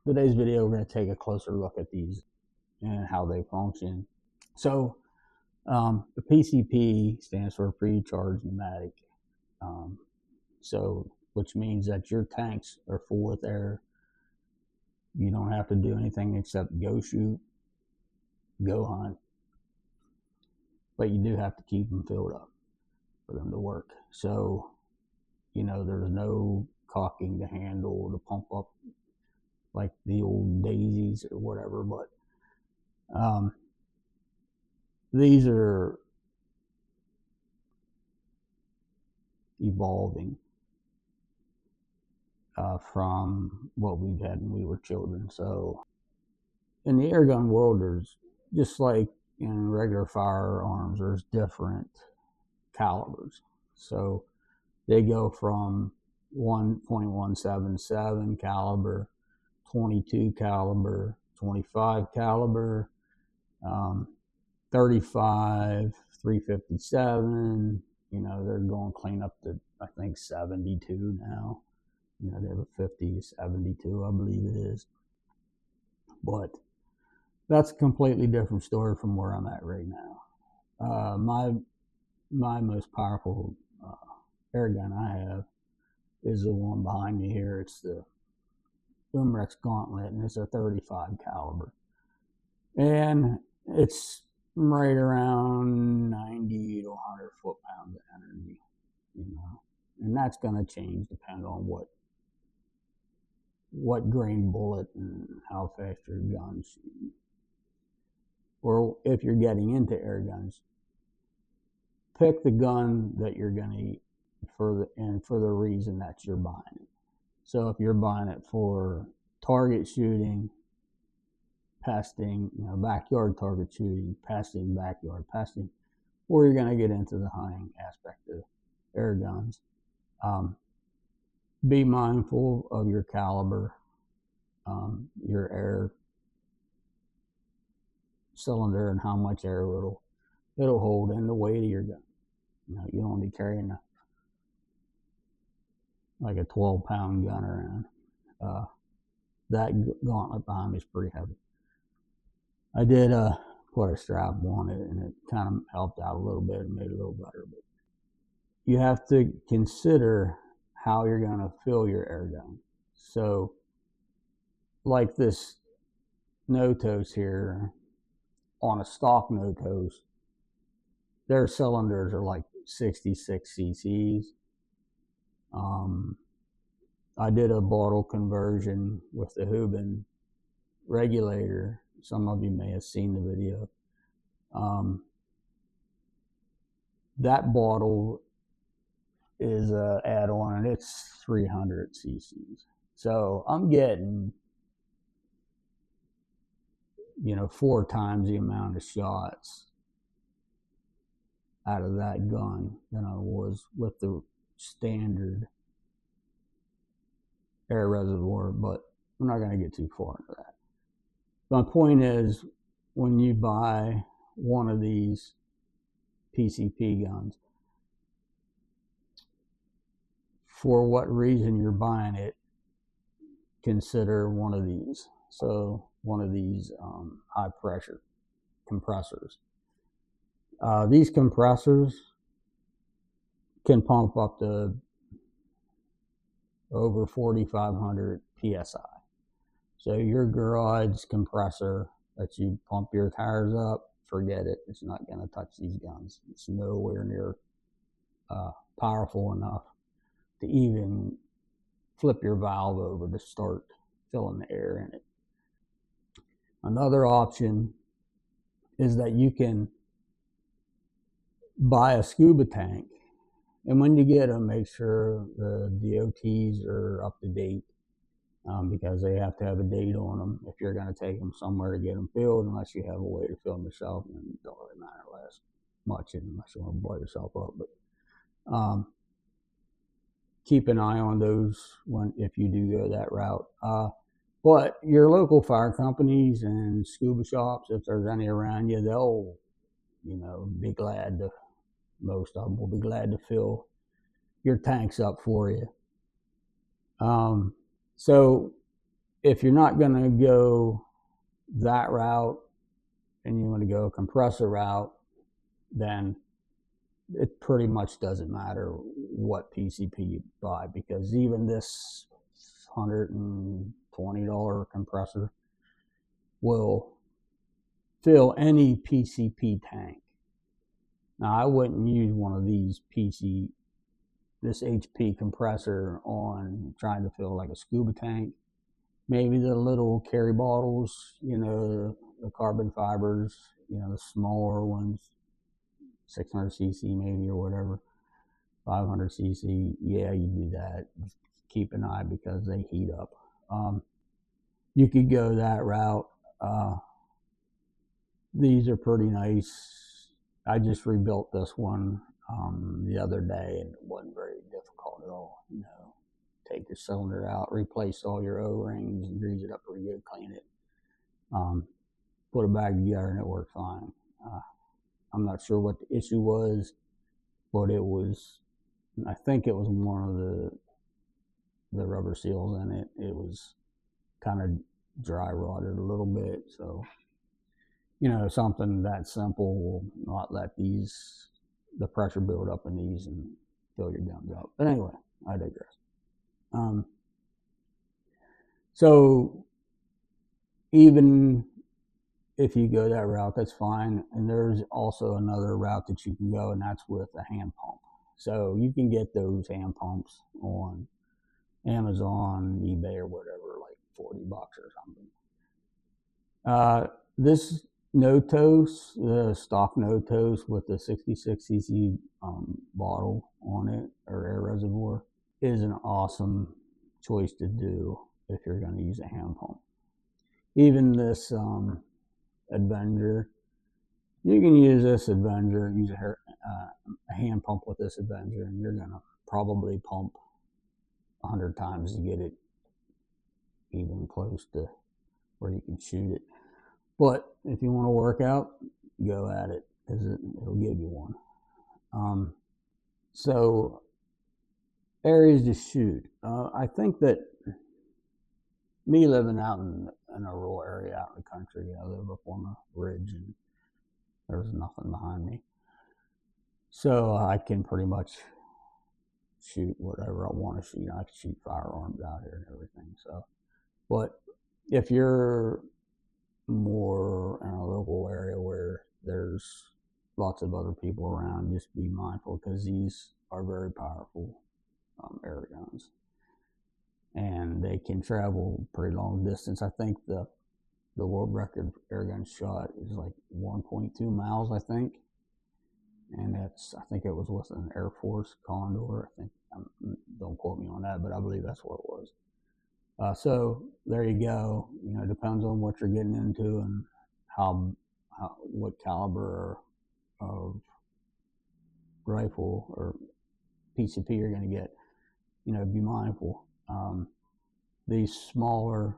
today's video, we're going to take a closer look at these and how they function. So the PCP stands for pre-charged pneumatic. Which means that your tanks are full with air. You don't have to do anything except go shoot, go hunt. But you do have to keep them filled up for them to work. So, there's no caulking the handle to pump up like the old daisies or whatever. But these are evolving from what we've had when we were children. So in the air gun world, there's, just like in regular firearms, there's different calibers. So they go from 1.177 caliber, 22 caliber, 25 caliber, 35, 357. They're going clean up to, I think, 72 now. They have a 50, 72, I believe it is. But that's a completely different story from where I'm at right now. My most powerful air gun I have is the one behind me here. It's the umerex Gauntlet, and it's a 35 caliber. And it's right around 90 to 100 foot-pounds of energy, And that's going to change depending on what grain bullet and how fast your gun's shooting. Or if you're getting into air guns, pick the gun that you're going to eat for the reason that you're buying it. So if you're buying it for target shooting, pesting, backyard target shooting, pesting, backyard pesting, or you're going to get into the hunting aspect of air guns, be mindful of your caliber, your air cylinder, and how much air it'll hold, and the weight of your gun. You don't be carrying like a 12-pound gun around. That Gauntlet behind me is pretty heavy. I did put a strap on it, and it kind of helped out a little bit and made it a little better. But you have to consider how you're going to fill your air gun. So, like this Notos here, on a stock Notos, their cylinders are like 66 cc's. I did a bottle conversion with the Hubin regulator. Some of you may have seen the video. That bottle is an add-on, and it's 300 cc's. So I'm getting, 4 times the amount of shots out of that gun than I was with the standard air reservoir, but I'm not going to get too far into that. My point is, when you buy one of these PCP guns, for what reason you're buying it, consider one of these. So one of these high pressure compressors. These compressors can pump up to over 4,500 PSI. So your garage compressor that you pump your tires up, forget it. It's not going to touch these guns. It's nowhere near powerful enough to even flip your valve over to start filling the air in it. Another option is that you can buy a scuba tank, and when you get them, make sure the DOTs are up to date, because they have to have a date on them if you're going to take them somewhere to get them filled. Unless you have a way to fill them yourself, and it don't really matter less much unless you want to blow yourself up. But keep an eye on those if you do go that route. But your local fire companies and scuba shops, if there's any around you, they'll, be glad to, most of them will be glad to fill your tanks up for you. So if you're not going to go that route and you want to go a compressor route, then it pretty much doesn't matter what PCP you buy, because even this $120 compressor will fill any PCP tank. Now, I wouldn't use one of these this HP compressor on trying to fill like a scuba tank. Maybe the little carry bottles, the carbon fibers, the smaller ones, 600cc maybe or whatever, 500cc. Yeah, you do that. Keep an eye because they heat up. You could go that route. These are pretty nice. I just rebuilt this one the other day, and it wasn't very difficult at all. Take your cylinder out, replace all your O-rings, and grease it up pretty good, clean it. Put it back together, and it worked fine. I'm not sure what the issue was, but I think it was one of the rubber seals in it. It was kind of dry rotted a little bit, so something that simple will not let the pressure build up in these and fill your guns up. But anyway, I digress. So even if you go that route, that's fine. And there's also another route that you can go, and that's with a hand pump. So you can get those hand pumps on Amazon, eBay, or whatever, like $40 or something. This Notos, the stock Notos with the 66cc bottle on it, or air reservoir, is an awesome choice to do if you're going to use a hand pump. Even this Avenger, you can use this Avenger, use a hand pump with this Avenger, and you're going to probably pump 100 times to get it even close to where you can shoot it. But if you want to work out, go at it, because it'll give you one. So areas to shoot. I think that me living out in a rural area out in the country, I live up on a ridge and there's nothing behind me. So I can pretty much shoot whatever I want to shoot. I can shoot firearms out here and everything. So, but if you're more in a local area where there's lots of other people around, just be mindful, because these are very powerful air guns, and they can travel pretty long distance. I think the world record air gun shot is like 1.2 miles, I think, and I think it was with an Air Force Condor. I think, don't quote me on that, but I believe that's what it was. So there you go. It depends on what you're getting into and what caliber of rifle or PCP you're going to get. Be mindful. These smaller,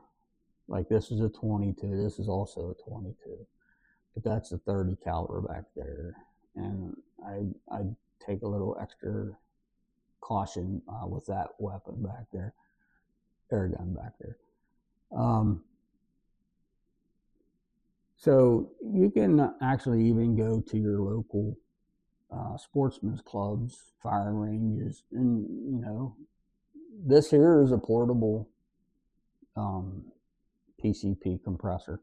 like this is a 22. This is also a 22, but that's a 30 caliber back there, and I take a little extra caution with that weapon back there. Air gun back there. So you can actually even go to your local sportsman's clubs, firing ranges, and this here is a portable PCP compressor.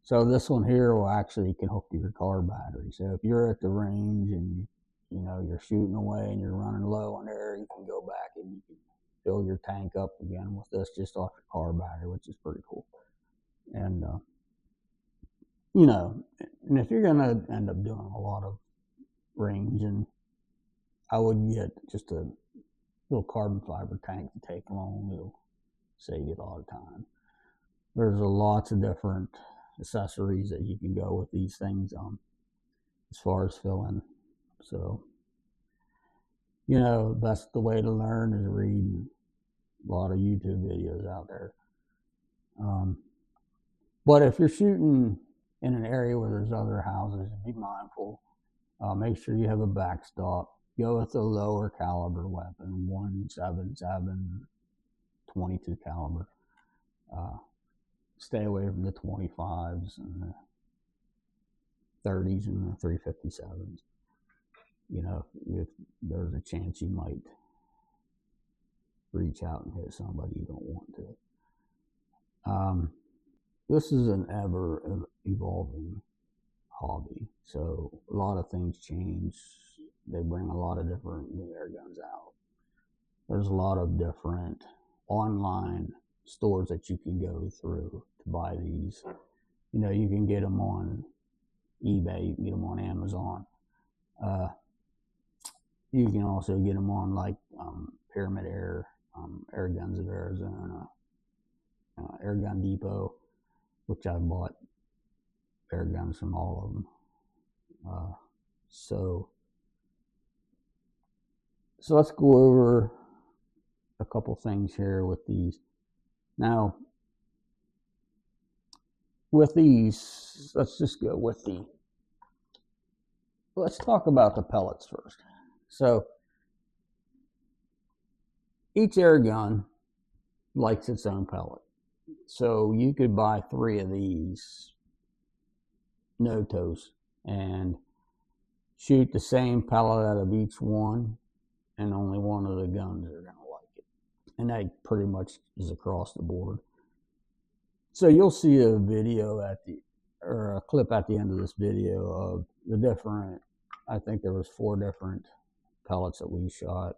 So this one here will actually can hook to your car battery. So if you're at the range and you're shooting away and you're running low on air, you can go back and you can fill your tank up again with this just off your car battery, which is pretty cool. And and if you're gonna end up doing a lot of range, and I would get just a little carbon fiber tank to take along. It'll save you a lot of time. There's lots of different accessories that you can go with these things as far as filling. So that's the way to learn, is read a lot of YouTube videos out there. But if you're shooting in an area where there's other houses, be mindful. Make sure you have a backstop. Go with a lower caliber weapon, 177, 22 caliber. Stay away from the 25s and the 30s and the 357s. You know, if there's a chance you might reach out and hit somebody you don't want to. This is an ever evolving hobby, so a lot of things change. They bring a lot of different new air guns out. There's a lot of different online stores that you can go through to buy these. You know, you can get them on eBay, you can get them on Amazon. You can also get them on like Pyramid Air, Air Guns of Arizona, Air Gun Depot, which I bought air guns from all of them. So let's go over a couple things here with these. Now, with these, let's just go with let's talk about the pellets first. So each air gun likes its own pellet. So you could buy 3 of these Notos and shoot the same pellet out of each one, and only one of the guns are going to like it. And that pretty much is across the board. So you'll see a video or a clip at the end of this video of the different, I think there was 4 different pellets that we shot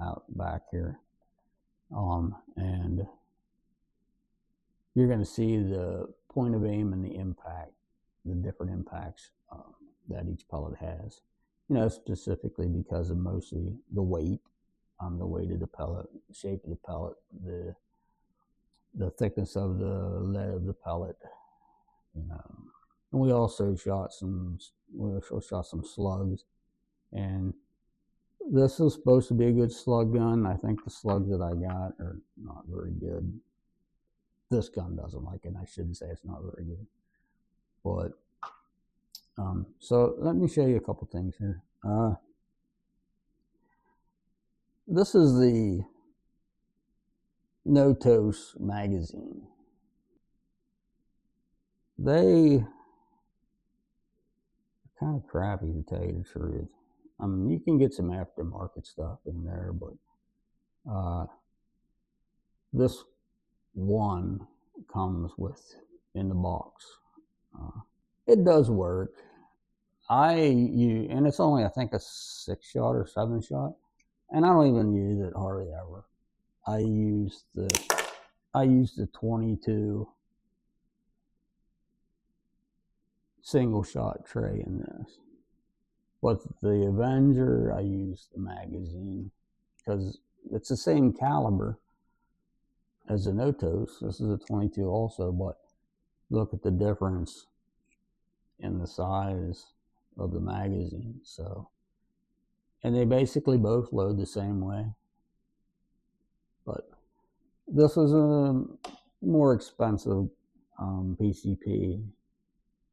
out back here. And you're going to see the point of aim and the impact, the different impacts that each pellet has. You know, specifically because of mostly the weight of the pellet, the shape of the pellet, the thickness of the lead of the pellet. You know, and we also shot some slugs, and this is supposed to be a good slug gun. I think the slugs that I got are not very good. This gun doesn't like it. I shouldn't say it's not very good. But, so let me show you a couple things here. This is the Notos magazine. They are kind of crappy, to tell you the truth. You can get some aftermarket stuff in there, but this one comes with in the box. It does work. And it's only, I think, a 6-shot or 7-shot, and I don't even use it hardly ever. I use the 22 single shot tray in this. With the Avenger, I use the magazine because it's the same caliber as the Notos. This is a 22 also, but look at the difference in the size of the magazine. So, and they basically both load the same way. But this is a more expensive PCP,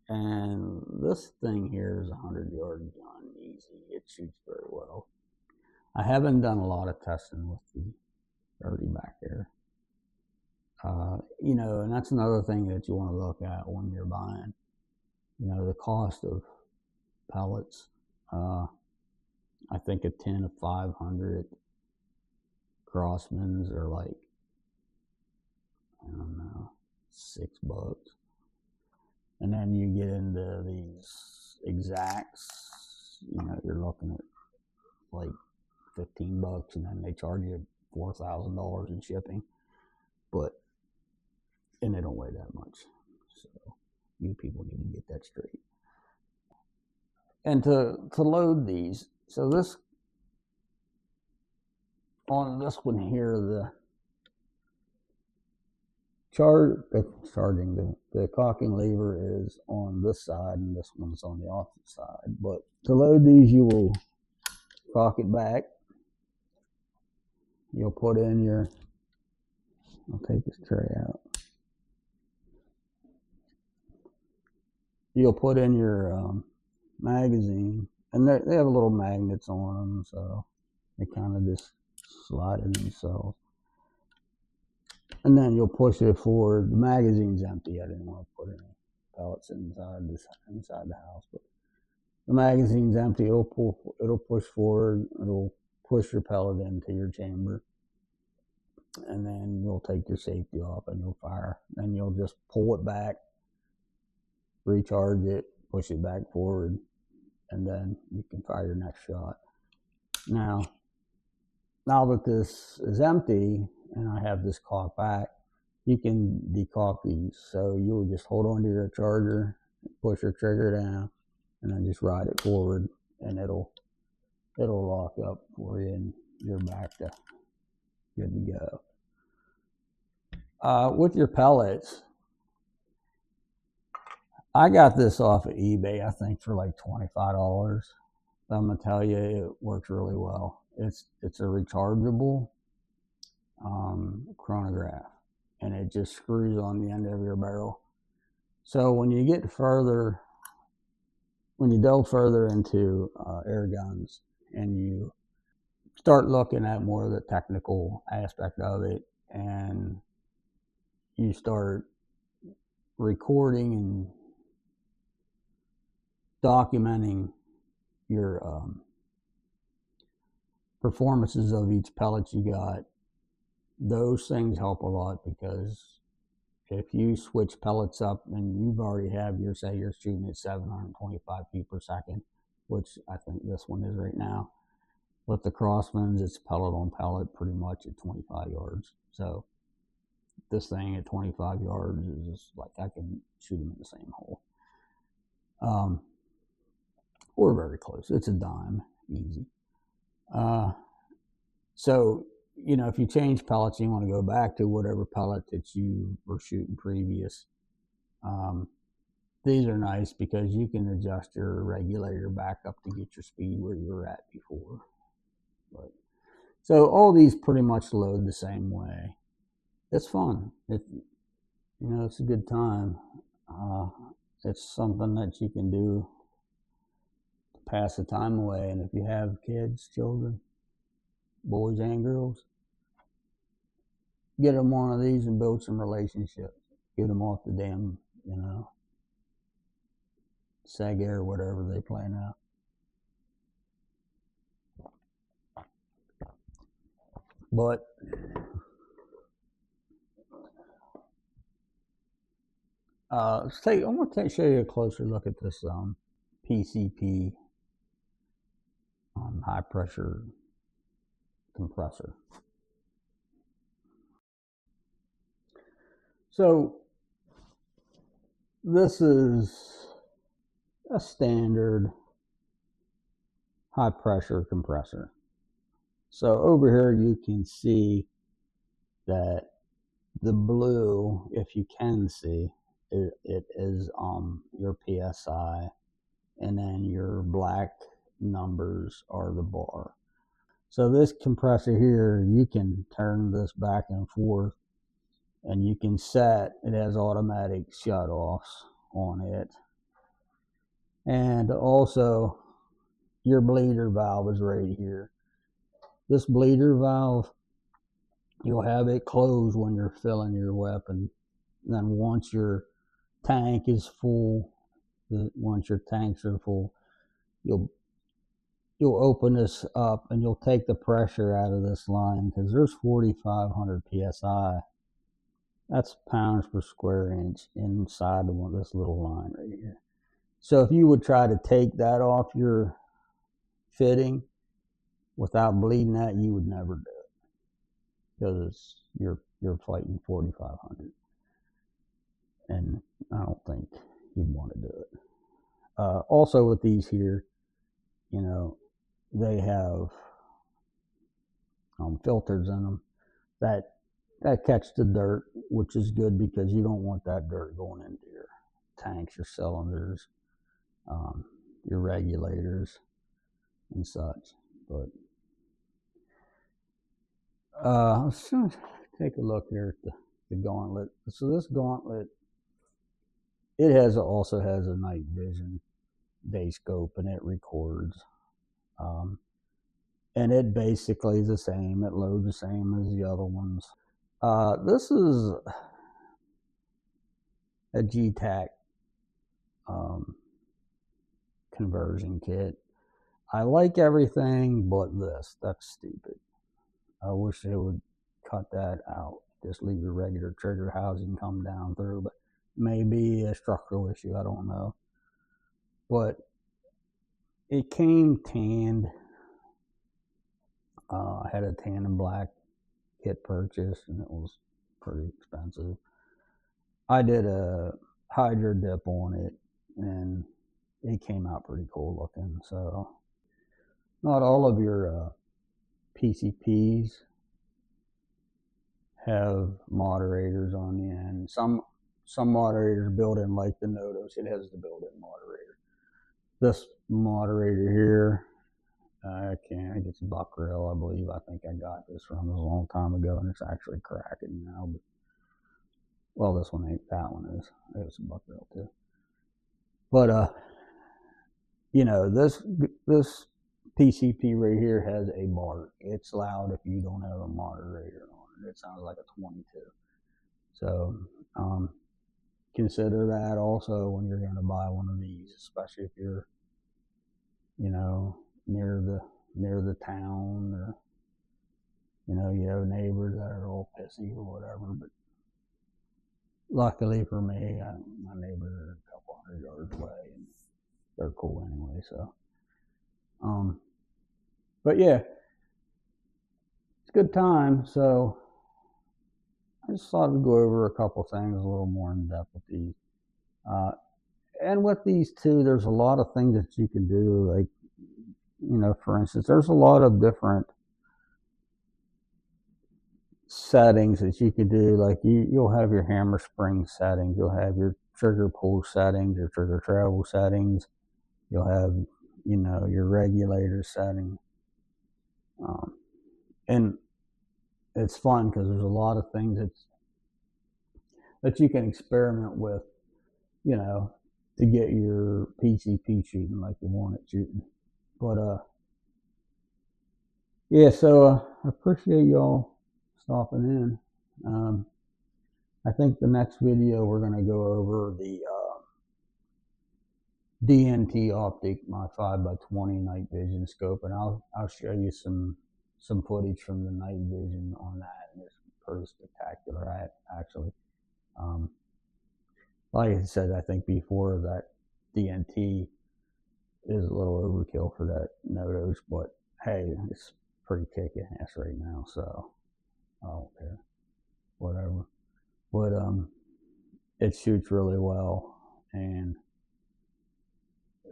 and this thing here is a 100-yard gun, easy. It shoots very well. I haven't done a lot of testing with the 30 back there. You know, and that's another thing that you want to look at when you're buying. You know, the cost of pellets. I think a tin of 500 Crossmans are like, I don't know, $6. And then you get into these exacts, you know, you're looking at like $15, and then they charge you $4,000 in shipping. And they don't weigh that much. So you people need to get that straight. And to load these, so this, on this one here, the the cocking lever is on this side, and this one's on the opposite side. But to load these, you will cock it back. You'll put in your, I'll take this tray out. You'll put in your magazine, and they have little magnets on them, so they kind of just slide in themselves. and then you'll push it forward. The magazine's empty. I didn't want to put any pellets inside the house, but the magazine's empty. It'll push forward. It'll push your pellet into your chamber, and then you'll take your safety off and you'll fire. Then you'll just pull it back, recharge it, push it back forward, and then you can fire your next shot. Now that this is empty and I have this cocked back, you can decock these. So you'll just hold on to your charger, push your trigger down, and then just ride it forward, and it'll lock up for you, and you're back to good to go. With your pellets, I got this off of eBay, I think, for like $25. I'm gonna tell you, it works really well. It's a rechargeable chronograph, and it just screws on the end of your barrel. So when you delve further into air guns, and you start looking at more of the technical aspect of it, and you start recording and documenting your performances of each pellet you got, those things help a lot, because if you switch pellets up and you've already have your, say you're shooting at 725 feet per second, which I think this one is right now. With the Crossmans, it's pellet on pellet pretty much at 25 yards. So this thing at 25 yards is just like I can shoot them in the same hole. Or very close. It's a dime, easy. So, you know, if you change pellets, you want to go back to whatever pellet that you were shooting previous. These are nice because you can adjust your regulator back up to get your speed where you were at before. But, so all these pretty much load the same way. It's fun. You know, it's a good time. It's something that you can do to pass the time away. And if you have kids, children, boys and girls, get them one of these and build some relationships. Get them off the damn, you know, Seg Air, whatever they play now. But I want to show you a closer look at this PCP high pressure compressor. So this is a standard high pressure compressor. So over here you can see that the blue, if you can see, it is your PSI, and then your black numbers are the bar. So this compressor here, you can turn this back and forth, and you can set, it has automatic shut-offs on it. And also your bleeder valve is right here. This bleeder valve, you'll have it closed when you're filling your weapon. And then once your tank is full, once your tanks are full, you'll open this up and you'll take the pressure out of this line, because there's 4,500 psi. That's pounds per square inch inside of this little line right here. So if you would try to take that off your fitting without bleeding that, you would never do it, because you're fighting 4,500, and I don't think you'd want to do it. Also with these here, you know, they have filters in them that catch the dirt, which is good, because you don't want that dirt going into your tanks, your cylinders, your regulators and such. But let's take a look here at the gauntlet. So this gauntlet, it also has a night vision day scope, and it records. And it basically is the same. It loads the same as the other ones. This is a GTAC conversion kit. I like everything but this. That's stupid. I wish they would cut that out. Just leave your regular trigger housing come down through, but maybe a structural issue, I don't know. But it came tanned. I had a tan and black kit purchase, and it was pretty expensive. I did a hydro dip on it, and it came out pretty cool looking. So not all of your PCPs have moderators on the end. Some moderators built in, like the Notos, it has the built-in moderator. This moderator here, I think it's Buckrill, I believe. I think I got this from a long time ago, and it's actually cracking now. But, well, this one ain't. That one is. It's Buckrill too. But you know, this PCP right here has a bark. It's loud if you don't have a moderator on it. It sounds like a 22. So consider that also when you're going to buy one of these, especially if you're, you know, near the town, or, you know, you have neighbors that are all pissy or whatever. But luckily for me, my neighbors are a couple hundred yards away, and they're cool anyway. So, but yeah, it's a good time. So I just thought I'd go over a couple things a little more in depth with these. And with these two, there's a lot of things that you can do. Like, you know, for instance, there's a lot of different settings that you could do. Like you'll have your hammer spring settings, you'll have your trigger pull settings, your trigger travel settings, you'll have, you know, your regulator setting. And it's fun because there's a lot of things that you can experiment with, you know, to get your PCP shooting like you want it shooting. But yeah, so I appreciate y'all stopping in. I think the next video we're going to go over the DNT optic, my 5x20 night vision scope, and I'll show you some footage from the night vision on that, and it's pretty spectacular actually. Like I said, I think before, that DNT is a little overkill for that Notos, but hey, it's pretty kicking ass right now, so I don't care, whatever. But it shoots really well, and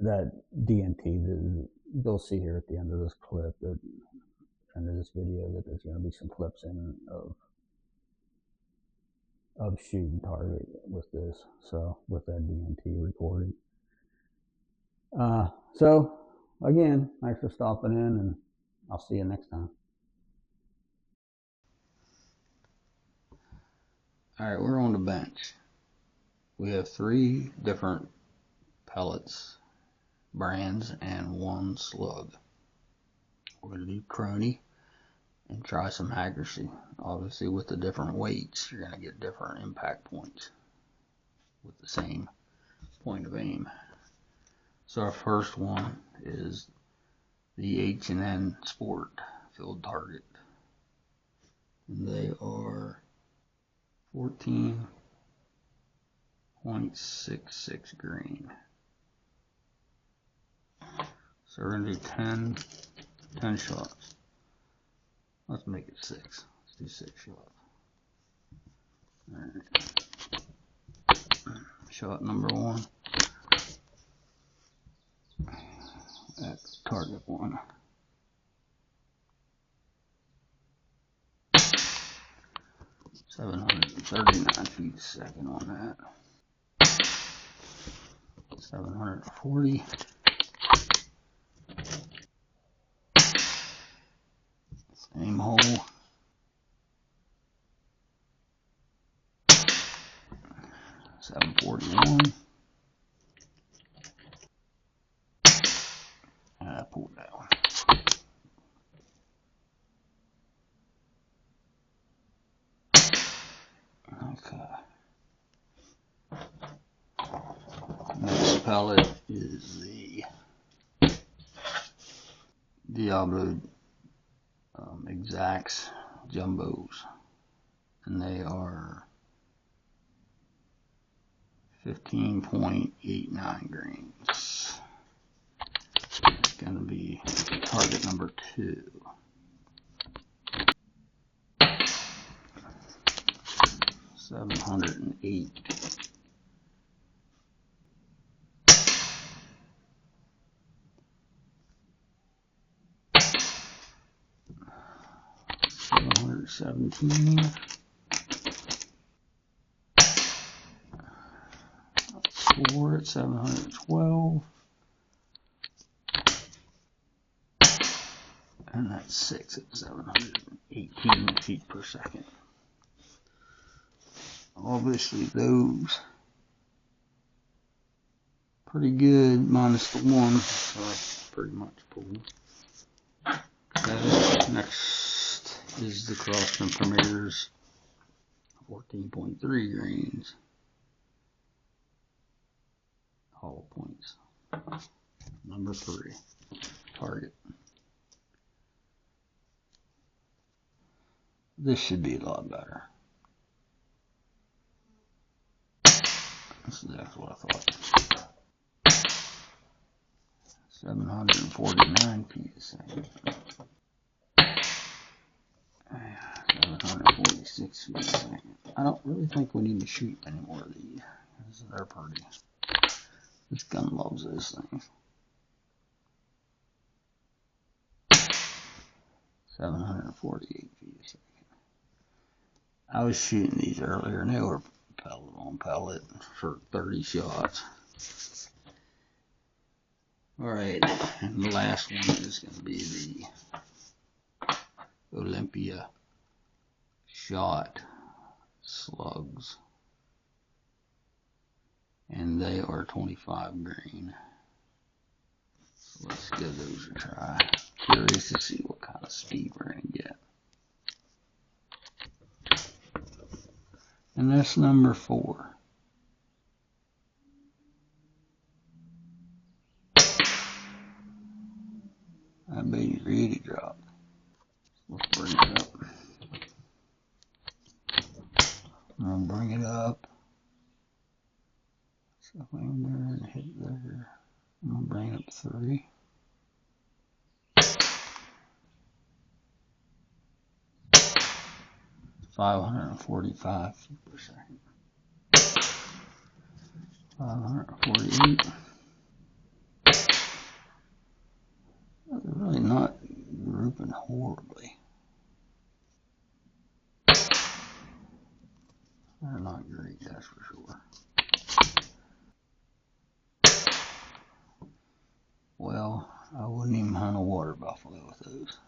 that DNT, you'll see here at the end of this clip, that end of this video, that there's going to be some clips in of shooting target with this, so with that DNT recording. So again, thanks for stopping in, and I'll see you next time. All right, we're on the bench. We have 3 different pellets brands and 1 slug. We're going to do crony and try some accuracy. Obviously, with the different weights, you're going to get different impact points with the same point of aim. So our first one is the H&N Sport Field Target, and they are 14.66 grain. So we're going to do 10 shots. Let's make it 6. Let's do 6 shots. Alright. Shot number 1 at target 1. $739 feet a second on that. 740. Same hole. 741. And I pulled that one. Okay. Next pellet is the Diablo Exacts Jumbos, and they are 15.89 grains. It's going to be target number 2. $708. $717. 4 at 712. And that's 6 at 718 feet per second. Obviously those pretty good minus the one, so that's pretty much pulled. Next is the Crosman Premiers, 14.3 grains. Hollow points. Number 3. Target. This should be a lot better. That's exactly what I thought. 749 feet a second. 746 feet a second. I don't really think we need to shoot any more of these. They're pretty. This gun loves those things. 748 feet a second. I was shooting these earlier and they were pellet on pellet for 30 shots. Alright, and the last one is going to be the Olympia Shot Slugs. And they are 25 grain. So let's give those a try. Curious to see what kind of speed we're going to get. And that's number 4. That baby really dropped. Let's bring it up. I'm going to bring it up. Something there and hit there. I'm going to bring up 3. $545 feet per second. 548. They're really not grouping horribly. They're not great, that's for sure. Well, I wouldn't even hunt a water buffalo with those.